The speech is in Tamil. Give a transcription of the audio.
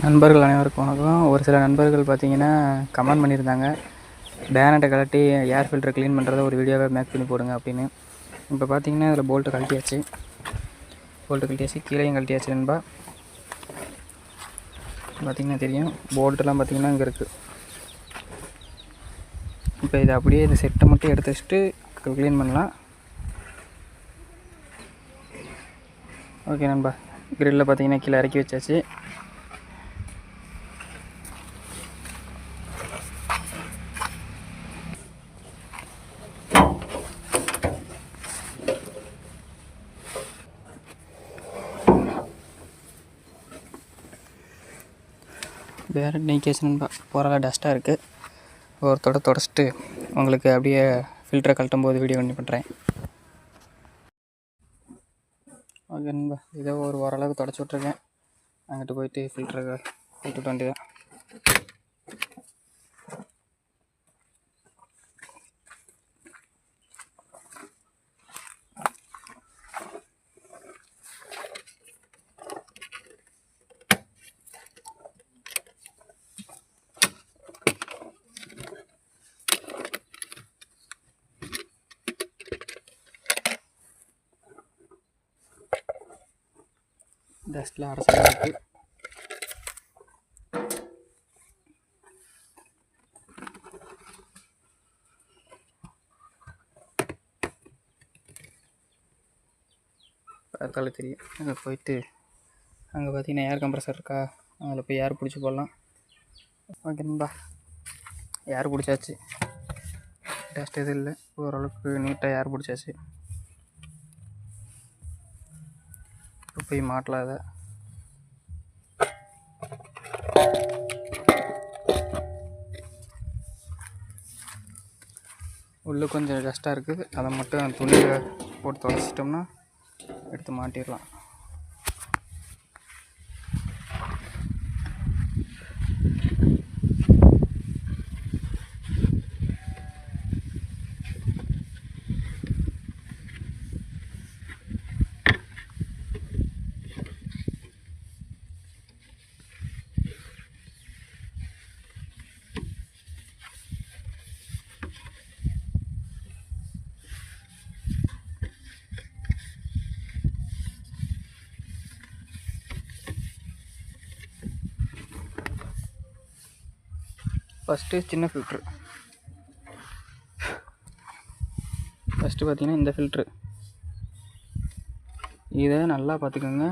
நண்பர்கள் அனைவருக்கும் வணக்கம். ஒரு சில நண்பர்கள் பார்த்தீங்கன்னா கமெண்ட் பண்ணியிருந்தாங்க, பேனட்டை கழட்டி ஏர் ஃபில்டரை க்ளீன் பண்ணுறத ஒரு வீடியோவை மேக் பண்ணி போடுங்க அப்படின்னு. இப்போ பார்த்தீங்கன்னா இதில் போல்ட்டு கழட்டியாச்சு, கீழேயும் கழட்டியாச்சு நண்பா. பார்த்திங்கன்னா தெரியும், போல்ட்டெல்லாம் பார்த்திங்கன்னா இங்கே இருக்குது. இப்போ இதை அப்படியே இந்த செட்டை மட்டும் எடுத்து வச்சுட்டு க்ளீன் பண்ணலாம். ஓகே நண்பா, கிரில்லில் பார்த்தீங்கன்னா கீழே இறக்கி வச்சாச்சு. வேறு நீக்கேஷன் நண்பா, போகிற டஸ்ட்டாக இருக்குது. ஒரு தொடச்சிட்டு உங்களுக்கு அப்படியே ஃபில்டரை கழட்டும் போது வீடியோ பண்ணி பண்ணுறேன். ஓகே நண்பா, இதை ஒரு ஓரளவுக்கு தொடச்சி விட்ருக்கேன். அங்கிட்டு போயிட்டு ஃபில்டரை கழட்டிட்டு வேண்டியதான். டஸ்ட்டில் அரசாக இருக்குது. பார்த்தாலே தெரியும். அங்கே போயிட்டு அங்கே பார்த்தீங்கன்னா ஏர் கம்ப்ரஸர் இருக்கா, அதில் போய் ஏர் பிடிச்சி போடலாம். ஓகே நண்பா, ஏர் பிடிச்சாச்சு, டஸ்ட் எதுவும் இல்லை, ஓரளவுக்கு நீட்டாக ஏர் பிடிச்சாச்சு. இப்போ போய் மாட்டலாம். அதை உள்ளே கொஞ்சம் டஸ்ட்டாக இருக்குது, அதை மட்டும் துணியில் போட்டு துடைச்சிட்டோம்னா எடுத்து மாட்டிடலாம். ஃபஸ்ட்டு சின்ன ஃபில்ட்ரு, ஃபஸ்ட்டு பார்த்திங்கன்னா இந்த ஃபில்ட்ரு, இதை நல்லா பார்த்துக்கோங்க.